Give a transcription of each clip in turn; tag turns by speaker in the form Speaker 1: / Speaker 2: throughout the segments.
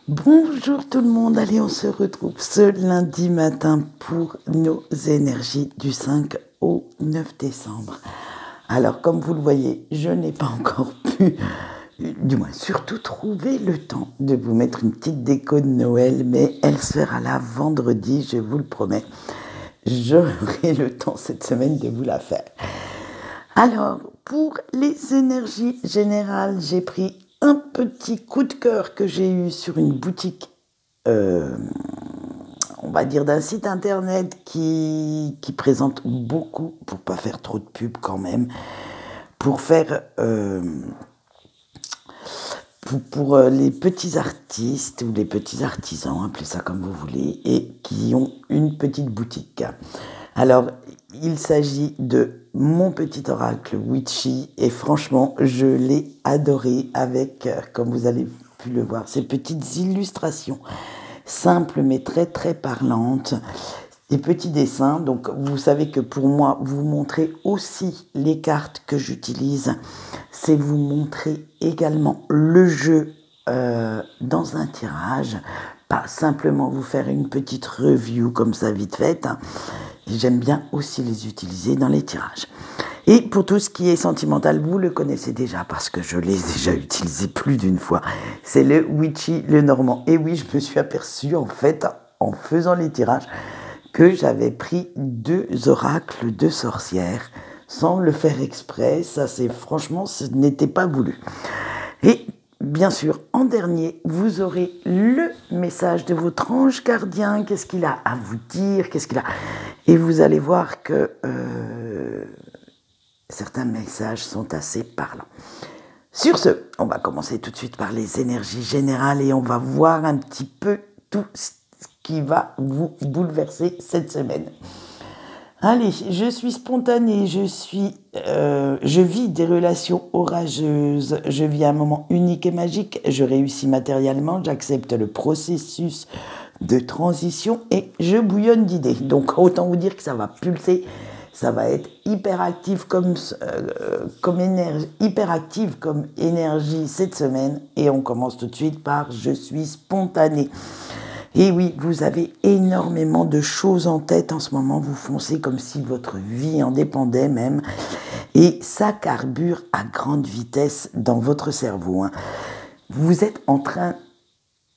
Speaker 1: Bonjour tout le monde, allez on se retrouve ce lundi matin pour nos énergies du 5 au 9 décembre. Alors comme vous le voyez, je n'ai pas encore pu, du moins surtout trouver le temps de vous mettre une petite déco de Noël, mais elle sera là vendredi, je vous le promets. J'aurai le temps cette semaine de vous la faire. Alors, pour les énergies générales, j'ai pris un petit coup de cœur que j'ai eu sur une boutique, on va dire d'un site internet qui présente beaucoup, pour pas faire trop de pub quand même, pour faire pour les petits artistes ou les petits artisans, appelez ça comme vous voulez, et qui ont une petite boutique. Alors, il s'agit de mon petit oracle Witchy et franchement, je l'ai adoré avec, comme vous avez pu le voir, ces petites illustrations simples mais très très parlantes, des petits dessins. Donc, vous savez que pour moi, vous montrer aussi les cartes que j'utilise, c'est vous montrer également le jeu dans un tirage, pas simplement vous faire une petite review comme ça vite faite. J'aime bien aussi les utiliser dans les tirages. Et pour tout ce qui est sentimental, vous le connaissez déjà parce que je l'ai déjà utilisé plus d'une fois. C'est le Witchy, le Normand. Et oui, je me suis aperçu en fait, en faisant les tirages, que j'avais pris 2 oracles de sorcières sans le faire exprès. Ça, c'est franchement, ce n'était pas voulu. Et bien sûr, en dernier, vous aurez le message de votre ange gardien. Qu'est-ce qu'il a à vous dire? Qu'est-ce qu'il a? Et vous allez voir que certains messages sont assez parlants. Sur ce, on va commencer tout de suite par les énergies générales et on va voir un petit peu tout ce qui va vous bouleverser cette semaine. Allez, je suis spontanée, je vis des relations orageuses, je vis un moment unique et magique, je réussis matériellement, j'accepte le processus de transition et je bouillonne d'idées. Donc autant vous dire que ça va pulser, ça va être hyperactif comme énergie cette semaine et on commence tout de suite par je suis spontanée. Et oui, vous avez énormément de choses en tête en ce moment, vous foncez comme si votre vie en dépendait même, et ça carbure à grande vitesse dans votre cerveau. Vous êtes en train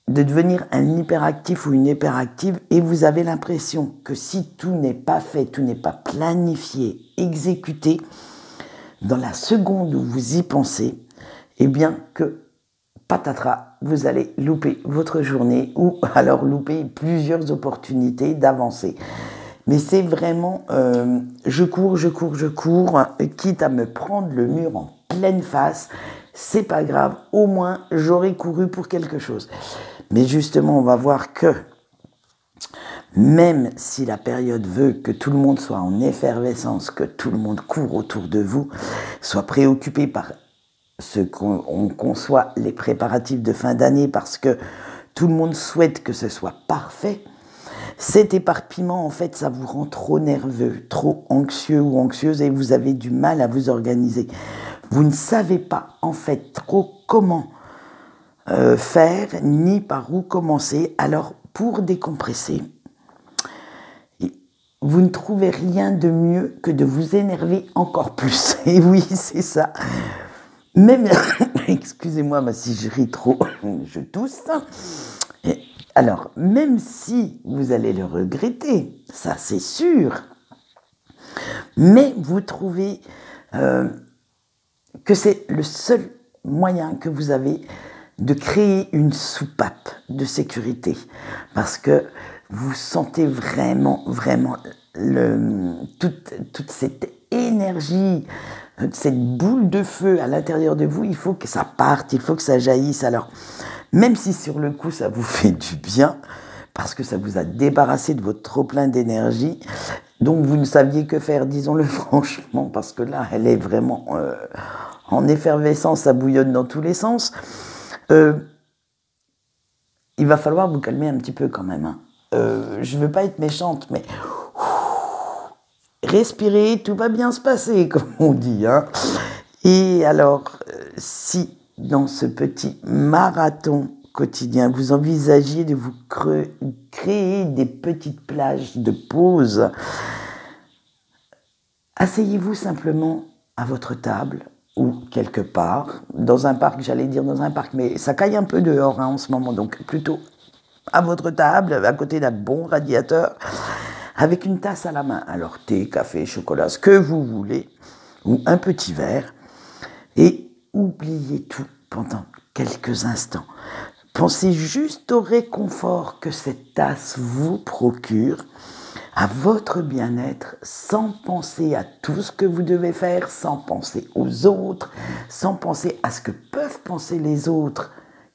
Speaker 1: de devenir un hyperactif ou une hyperactive, et vous avez l'impression que si tout n'est pas fait, tout n'est pas planifié, exécuté, dans la seconde où vous y pensez, eh bien que patatras, vous allez louper votre journée ou alors louper plusieurs opportunités d'avancer. Mais c'est vraiment, je cours, quitte à me prendre le mur en pleine face, c'est pas grave, au moins j'aurai couru pour quelque chose. Mais justement, on va voir que même si la période veut que tout le monde soit en effervescence, que tout le monde court autour de vous, soit préoccupé par ce qu'on conçoit les préparatifs de fin d'année parce que tout le monde souhaite que ce soit parfait, cet éparpillement, en fait, ça vous rend trop nerveux, trop anxieux ou anxieuse et vous avez du mal à vous organiser. Vous ne savez pas, en fait, trop comment faire ni par où commencer. Alors, pour décompresser, vous ne trouvez rien de mieux que de vous énerver encore plus. Et oui, c'est ça. Même, excusez-moi, mais si je ris trop, je tousse. Et alors, même si vous allez le regretter, ça c'est sûr, mais vous trouvez que c'est le seul moyen que vous avez de créer une soupape de sécurité, parce que vous sentez vraiment toute cette énergie, cette boule de feu à l'intérieur de vous, il faut que ça parte, il faut que ça jaillisse. Alors, même si sur le coup ça vous fait du bien, parce que ça vous a débarrassé de votre trop-plein d'énergie, donc vous ne saviez que faire, disons-le franchement, parce que là, elle est vraiment en effervescence, ça bouillonne dans tous les sens. Il va falloir vous calmer un petit peu quand même. Je ne veux pas être méchante, mais respirez, tout va bien se passer, comme on dit. Et alors, si dans ce petit marathon quotidien, vous envisagiez de vous créer des petites plages de pause, asseyez-vous simplement à votre table ou quelque part, dans un parc, j'allais dire dans un parc, mais ça caille un peu dehors en ce moment, donc plutôt à votre table, à côté d'un bon radiateur, avec une tasse à la main. Alors thé, café, chocolat, ce que vous voulez, ou un petit verre, et oubliez tout pendant quelques instants. Pensez juste au réconfort que cette tasse vous procure, à votre bien-être, sans penser à tout ce que vous devez faire, sans penser aux autres, sans penser à ce que peuvent penser les autres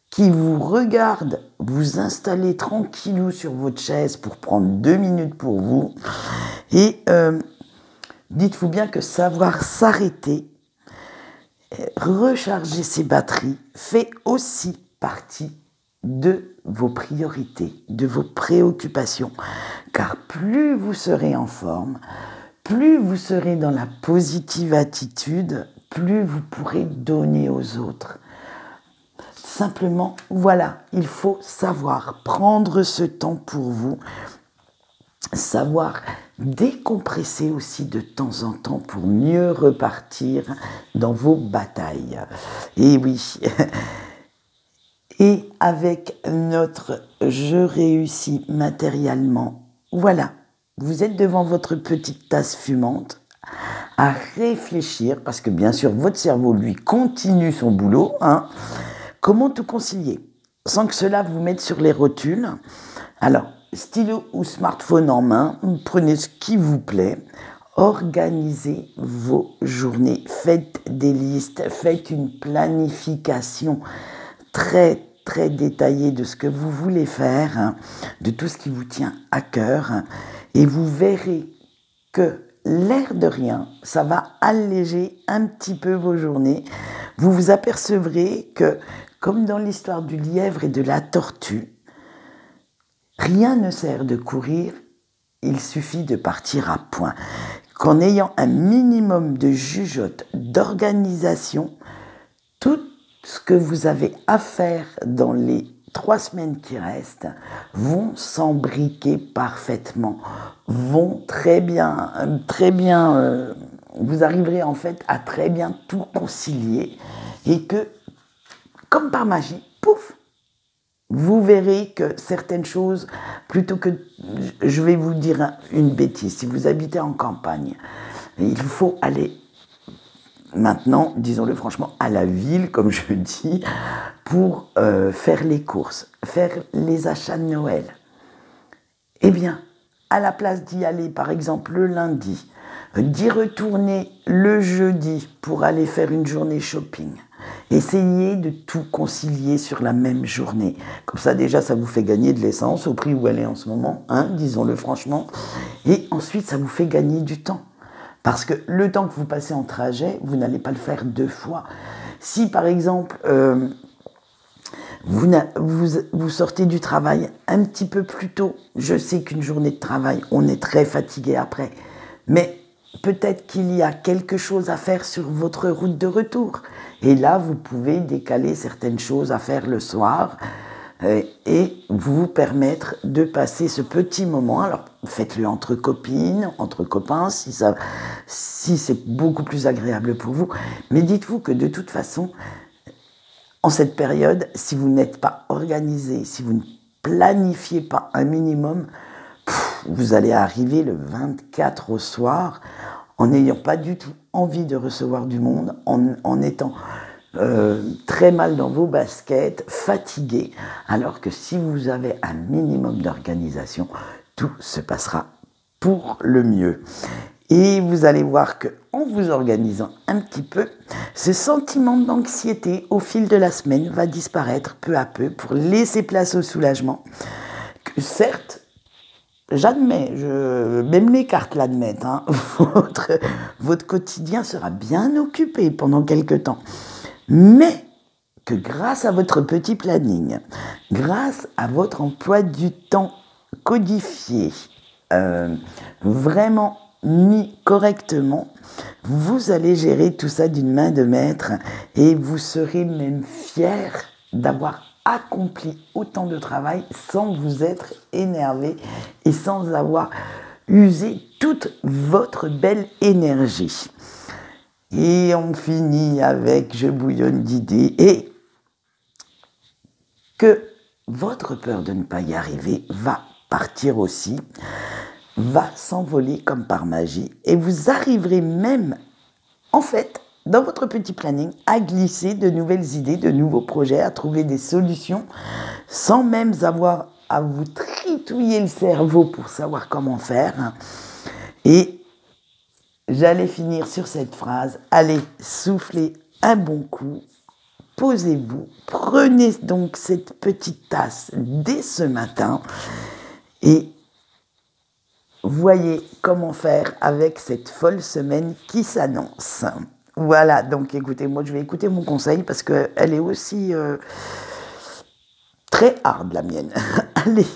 Speaker 1: qui vous regardent, vous installez tranquillou sur votre chaise pour prendre 2 minutes pour vous. Et dites-vous bien que savoir s'arrêter, recharger ses batteries, fait aussi partie de vos priorités, de vos préoccupations. Car plus vous serez en forme, plus vous serez dans la positive attitude, plus vous pourrez donner aux autres. Simplement, voilà, il faut savoir prendre ce temps pour vous, savoir décompresser aussi de temps en temps pour mieux repartir dans vos batailles. Et oui, et avec notre « je réussis matériellement », voilà, vous êtes devant votre petite tasse fumante à réfléchir, parce que bien sûr votre cerveau lui continue son boulot, comment tout concilier sans que cela vous mette sur les rotules. Alors, stylo ou smartphone en main, prenez ce qui vous plaît, organisez vos journées, faites des listes, faites une planification très détaillée de ce que vous voulez faire, de tout ce qui vous tient à cœur, et vous verrez que l'air de rien, ça va alléger un petit peu vos journées. Vous vous apercevrez que, comme dans l'histoire du lièvre et de la tortue, rien ne sert de courir, il suffit de partir à point. Qu'en ayant un minimum de jugeote, d'organisation, tout ce que vous avez à faire dans les 3 semaines qui restent vont s'embriquer parfaitement, vont très bien, vous arriverez en fait à très bien tout concilier et que, comme par magie, pouf, vous verrez que certaines choses, plutôt que, je vais vous dire une bêtise, si vous habitez en campagne, il faut aller maintenant, disons-le franchement, à la ville, comme je dis, pour faire les courses, faire les achats de Noël. Eh bien, à la place d'y aller, par exemple, le lundi, d'y retourner le jeudi pour aller faire une journée shopping, essayez de tout concilier sur la même journée. Comme ça, déjà, ça vous fait gagner de l'essence au prix où elle est en ce moment, disons-le franchement. Et ensuite, ça vous fait gagner du temps. Parce que le temps que vous passez en trajet, vous n'allez pas le faire 2 fois. Si, par exemple, vous sortez du travail un petit peu plus tôt, je sais qu'une journée de travail, on est très fatigué après, mais peut-être qu'il y a quelque chose à faire sur votre route de retour. Et là, vous pouvez décaler certaines choses à faire le soir et vous permettre de passer ce petit moment. Alors, faites-le entre copines, entre copains, si c'est beaucoup plus agréable pour vous. Mais dites-vous que de toute façon, en cette période, si vous n'êtes pas organisé, si vous ne planifiez pas un minimum, vous allez arriver le 24 au soir en n'ayant pas du tout envie de recevoir du monde, en étant très mal dans vos baskets, fatigué, alors que si vous avez un minimum d'organisation, tout se passera pour le mieux. Et vous allez voir qu'en vous organisant un petit peu, ce sentiment d'anxiété au fil de la semaine va disparaître peu à peu pour laisser place au soulagement. Que certes, j'admets, même les cartes l'admettent, votre quotidien sera bien occupé pendant quelque temps. Mais que grâce à votre petit planning, grâce à votre emploi du temps codifié, vraiment mis correctement, vous allez gérer tout ça d'une main de maître et vous serez même fier d'avoir accompli autant de travail sans vous être énervé et sans avoir usé toute votre belle énergie. Et on finit avec je bouillonne d'idées et que votre peur de ne pas y arriver va partir aussi, va s'envoler comme par magie et vous arriverez même, en fait, dans votre petit planning, à glisser de nouvelles idées, de nouveaux projets, à trouver des solutions sans même avoir à vous tritouiller le cerveau pour savoir comment faire. Et j'allais finir sur cette phrase, allez, soufflez un bon coup, posez-vous, prenez donc cette petite tasse dès ce matin et voyez comment faire avec cette folle semaine qui s'annonce. Voilà, donc écoutez, moi je vais écouter mon conseil parce qu'elle est aussi très hard la mienne. Allez,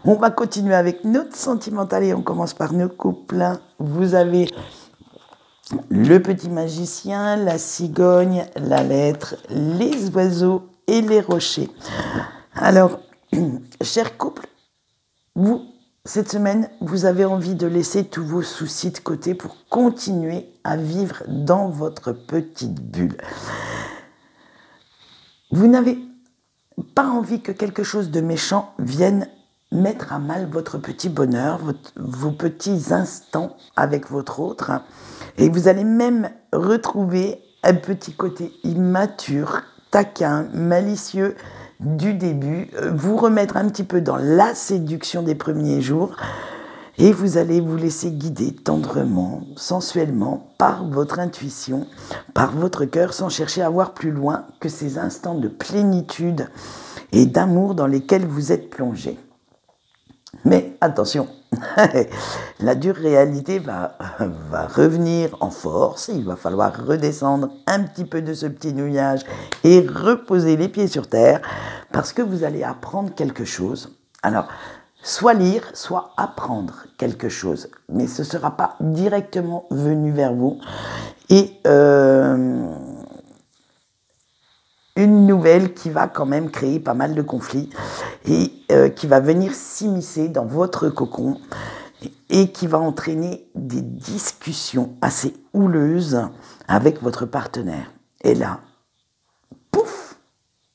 Speaker 1: on va continuer avec notre sentimental et on commence par nos couples. Vous avez le petit magicien, la cigogne, la lettre, les oiseaux et les rochers. Alors, chers couples, vous, cette semaine, vous avez envie de laisser tous vos soucis de côté pour continuer à vivre dans votre petite bulle. Vous n'avez pas envie que quelque chose de méchant vienne mettre à mal votre petit bonheur, vos petits instants avec votre autre. Et vous allez même retrouver un petit côté immature, taquin, malicieux du début, vous remettre un petit peu dans la séduction des premiers jours et vous allez vous laisser guider tendrement, sensuellement, par votre intuition, par votre cœur, sans chercher à voir plus loin que ces instants de plénitude et d'amour dans lesquels vous êtes plongé. Mais attention, la dure réalité va revenir en force, il va falloir redescendre un petit peu de ce petit nuage et reposer les pieds sur terre parce que vous allez apprendre quelque chose. Alors, soit lire, soit apprendre quelque chose, mais ce ne sera pas directement venu vers vous. Et une nouvelle qui va quand même créer pas mal de conflits et qui va venir s'immiscer dans votre cocon et qui va entraîner des discussions assez houleuses avec votre partenaire. Et là, pouf,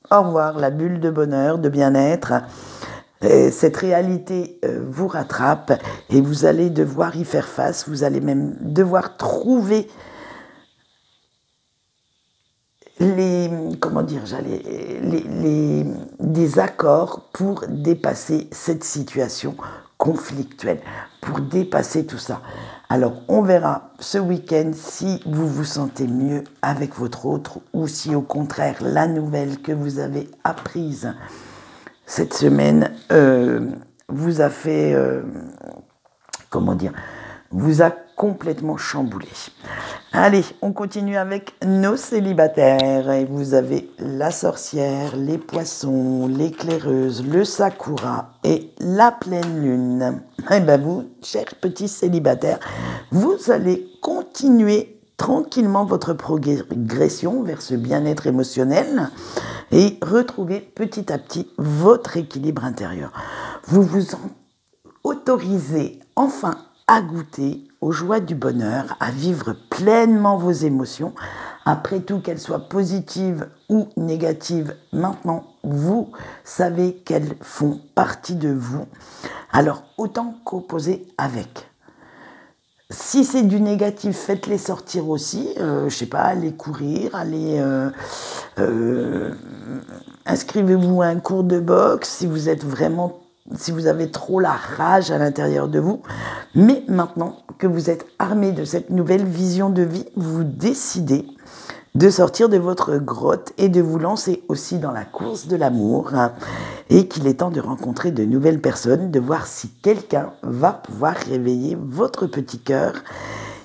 Speaker 1: au revoir la bulle de bonheur, de bien-être. Cette réalité vous rattrape et vous allez devoir y faire face, vous allez même devoir trouver des accords pour dépasser cette situation conflictuelle, pour dépasser tout ça. Alors, on verra ce week-end si vous vous sentez mieux avec votre autre ou si au contraire, la nouvelle que vous avez apprise cette semaine vous a fait, vous a complètement chamboulé. Allez, on continue avec nos célibataires. Et vous avez la sorcière, les poissons, l'éclaireuse, le sakura et la pleine lune. Et bien vous, chers petits célibataires, vous allez continuer tranquillement votre progression vers ce bien-être émotionnel et retrouver petit à petit votre équilibre intérieur. Vous vous autorisez enfin à goûter aux joies du bonheur, à vivre pleinement vos émotions. Après tout, qu'elles soient positives ou négatives, maintenant, vous savez qu'elles font partie de vous. Alors, autant composer avec. Si c'est du négatif, faites-les sortir aussi. Je sais pas, allez courir, allez... inscrivez-vous à un cours de boxe si vous avez trop la rage à l'intérieur de vous. Mais maintenant que vous êtes armé de cette nouvelle vision de vie, vous décidez de sortir de votre grotte et de vous lancer aussi dans la course de l'amour, et qu'il est temps de rencontrer de nouvelles personnes, de voir si quelqu'un va pouvoir réveiller votre petit cœur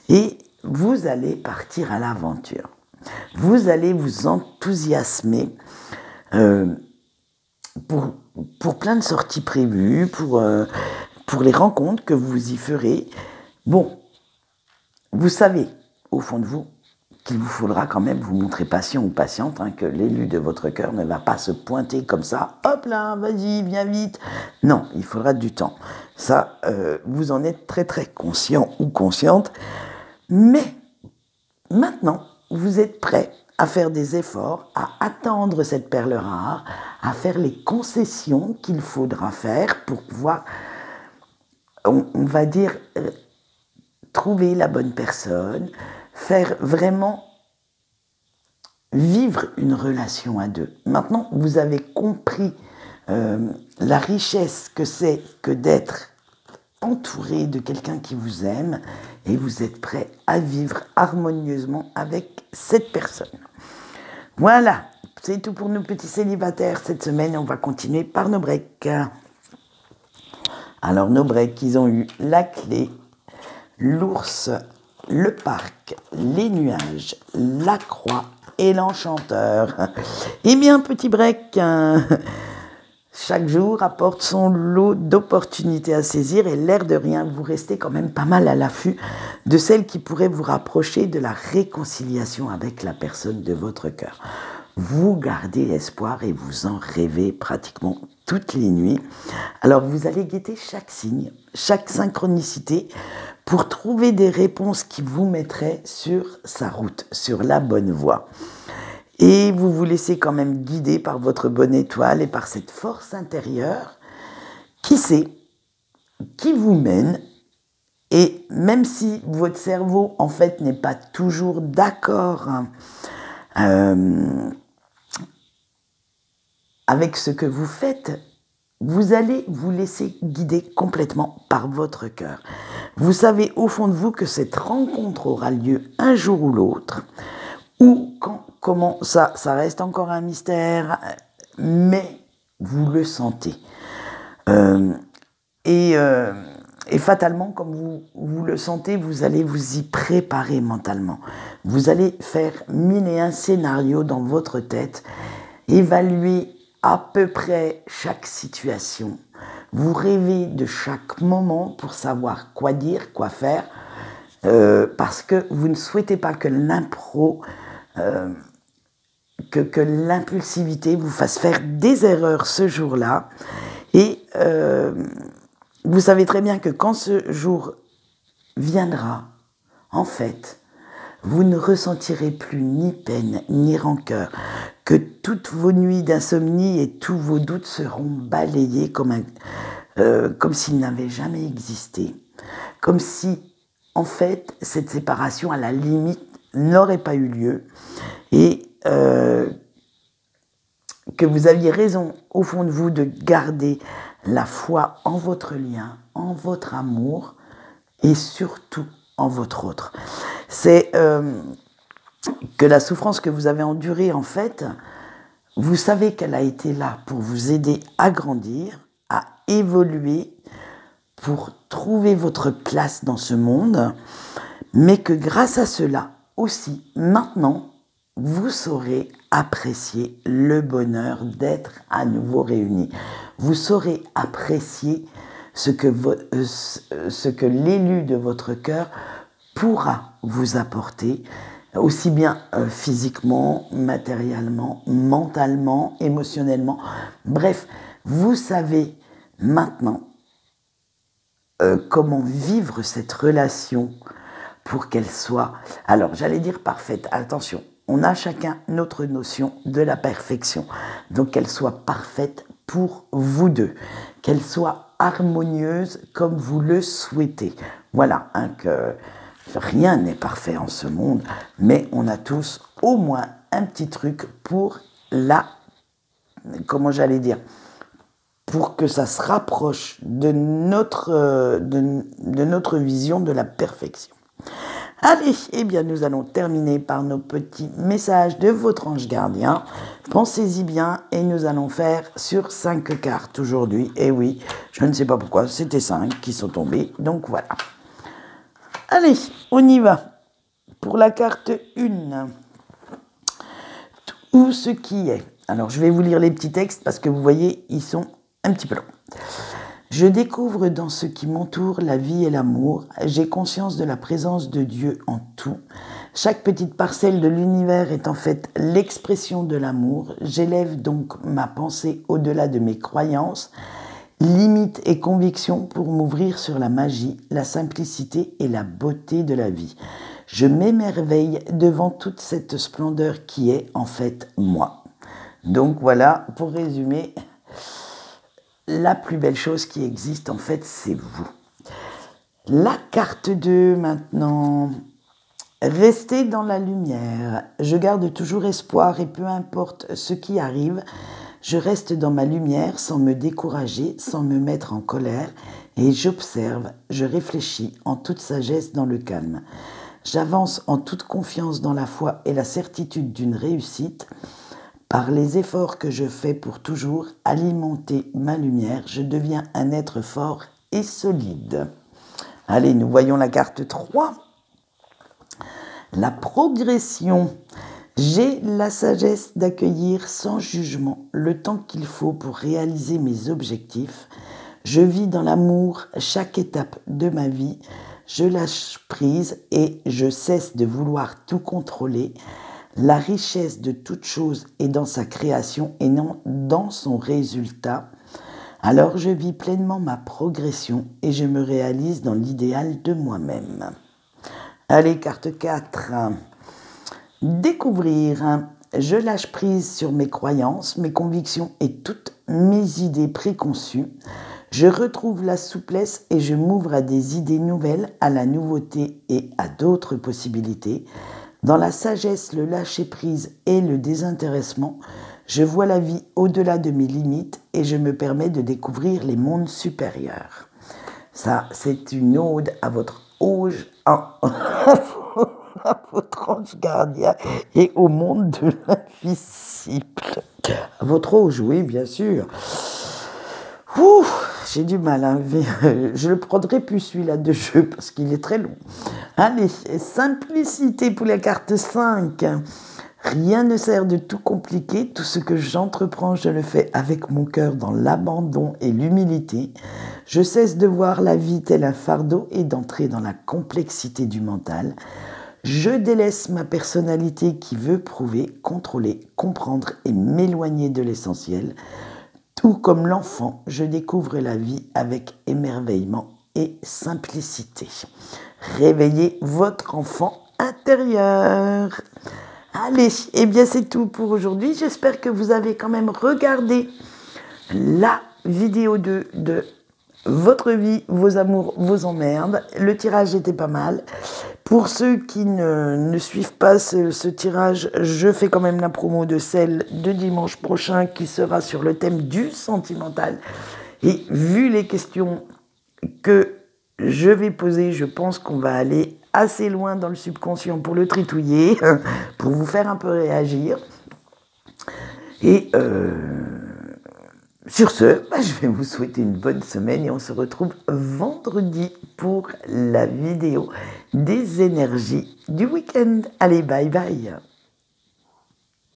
Speaker 1: et vous allez partir à l'aventure. Vous allez vous enthousiasmer pour plein de sorties prévues, pour les rencontres que vous y ferez. Bon, vous savez, au fond de vous, qu'il vous faudra quand même vous montrer patient ou patiente, hein, que l'élu de votre cœur ne va pas se pointer comme ça, hop là, vas-y, viens vite. Non, il faudra du temps. Ça, vous en êtes très très conscient ou consciente. Mais maintenant, vous êtes prêt à faire des efforts, à attendre cette perle rare, à faire les concessions qu'il faudra faire pour pouvoir, on va dire, trouver la bonne personne, faire vraiment vivre une relation à deux. Maintenant, vous avez compris la richesse que c'est que d'être entouré de quelqu'un qui vous aime et vous êtes prêt à vivre harmonieusement avec cette personne. Voilà, c'est tout pour nos petits célibataires cette semaine. On va continuer par nos breaks. Alors nos breaks, ils ont eu la clé, l'ours, le parc, les nuages, la croix et l'enchanteur. Eh bien, petit break, chaque jour apporte son lot d'opportunités à saisir et l'air de rien, vous restez quand même pas mal à l'affût de celles qui pourraient vous rapprocher de la réconciliation avec la personne de votre cœur. Vous gardez espoir et vous en rêvez pratiquement toutes les nuits. Alors vous allez guetter chaque signe, chaque synchronicité pour trouver des réponses qui vous mettraient sur sa route, sur la bonne voie. Et vous vous laissez quand même guider par votre bonne étoile et par cette force intérieure qui sait, qui vous mène. Et même si votre cerveau, en fait, n'est pas toujours d'accord avec ce que vous faites, vous allez vous laisser guider complètement par votre cœur. Vous savez au fond de vous que cette rencontre aura lieu un jour ou l'autre, ou quand, comment, ça reste encore un mystère, mais vous le sentez. Et fatalement, comme vous le sentez, vous allez vous y préparer mentalement. Vous allez faire 1001 scénarios dans votre tête, évaluer à peu près chaque situation. Vous rêvez de chaque moment pour savoir quoi dire, quoi faire, parce que vous ne souhaitez pas que l'impro, que l'impulsivité vous fasse faire des erreurs ce jour-là. Et vous savez très bien que quand ce jour viendra, en fait, vous ne ressentirez plus ni peine ni rancœur, que toutes vos nuits d'insomnie et tous vos doutes seront balayés comme s'ils n'avaient jamais existé, comme si, en fait, cette séparation, à la limite, n'aurait pas eu lieu, et que vous aviez raison, au fond de vous, de garder la foi en votre lien, en votre amour, et surtout en votre autre. C'est que la souffrance que vous avez endurée, en fait, vous savez qu'elle a été là pour vous aider à grandir, à évoluer, pour trouver votre place dans ce monde, mais que grâce à cela aussi, maintenant, vous saurez apprécier le bonheur d'être à nouveau réunis. Vous saurez apprécier ce que l'élu de votre cœur pourra vous apporter, aussi bien physiquement, matériellement, mentalement, émotionnellement. Bref, vous savez maintenant comment vivre cette relation pour qu'elle soit, alors j'allais dire parfaite, attention, on a chacun notre notion de la perfection, donc qu'elle soit parfaite pour vous deux, qu'elle soit harmonieuse comme vous le souhaitez. Voilà, hein, que rien n'est parfait en ce monde, mais on a tous au moins un petit truc pour comment j'allais dire, pour que ça se rapproche de notre vision de la perfection. Allez, eh bien nous allons terminer par nos petits messages de votre ange gardien. Pensez-y bien et nous allons faire sur 5 cartes aujourd'hui. Et oui, je ne sais pas pourquoi, c'était 5 qui sont tombés, donc voilà. Allez, on y va. Pour la carte 1, tout ce qui est. Alors je vais vous lire les petits textes parce que vous voyez, ils sont un petit peu longs. Je découvre dans ce qui m'entoure la vie et l'amour. J'ai conscience de la présence de Dieu en tout. Chaque petite parcelle de l'univers est en fait l'expression de l'amour. J'élève donc ma pensée au-delà de mes croyances, limites et convictions pour m'ouvrir sur la magie, la simplicité et la beauté de la vie. Je m'émerveille devant toute cette splendeur qui est en fait moi. Donc voilà, pour résumer, la plus belle chose qui existe en fait, c'est vous. La carte 2 maintenant. Restez dans la lumière. Je garde toujours espoir et peu importe ce qui arrive, je reste dans ma lumière sans me décourager, sans me mettre en colère et j'observe, je réfléchis en toute sagesse dans le calme. J'avance en toute confiance dans la foi et la certitude d'une réussite. Par les efforts que je fais pour toujours alimenter ma lumière, je deviens un être fort et solide. Allez, nous voyons la carte 3. La progression. J'ai la sagesse d'accueillir sans jugement le temps qu'il faut pour réaliser mes objectifs. Je vis dans l'amour chaque étape de ma vie. Je lâche prise et je cesse de vouloir tout contrôler. La richesse de toute chose est dans sa création et non dans son résultat. Alors je vis pleinement ma progression et je me réalise dans l'idéal de moi-même. Allez, carte 4. Découvrir. Je lâche prise sur mes croyances, mes convictions et toutes mes idées préconçues. Je retrouve la souplesse et je m'ouvre à des idées nouvelles, à la nouveauté et à d'autres possibilités. Dans la sagesse, le lâcher-prise et le désintéressement, je vois la vie au-delà de mes limites et je me permets de découvrir les mondes supérieurs. Ça, c'est une ode à votre à votre ange gardien et au monde de l'invisible. À votre ange, oui, bien sûr. Ouh, j'ai du mal, hein. Je le prendrai plus celui-là de jeu parce qu'il est très long. Allez, simplicité pour la carte 5. Rien ne sert de tout compliquer, tout ce que j'entreprends, je le fais avec mon cœur dans l'abandon et l'humilité. Je cesse de voir la vie tel un fardeau et d'entrer dans la complexité du mental. Je délaisse ma personnalité qui veut prouver, contrôler, comprendre et m'éloigner de l'essentiel. Tout comme l'enfant, je découvre la vie avec émerveillement et simplicité. Réveillez votre enfant intérieur. Allez, eh bien c'est tout pour aujourd'hui. J'espère que vous avez quand même regardé la vidéo de votre vie, vos amours, vos emmerdes. Le tirage était pas mal. Pour ceux qui ne suivent pas ce tirage, je fais quand même la promo de celle de dimanche prochain qui sera sur le thème du sentimental. Et vu les questions que je vais poser, je pense qu'on va aller assez loin dans le subconscient pour le tritouiller, pour vous faire un peu réagir. Et sur ce, je vais vous souhaiter une bonne semaine et on se retrouve vendredi pour la vidéo des énergies du week-end. Allez, bye bye.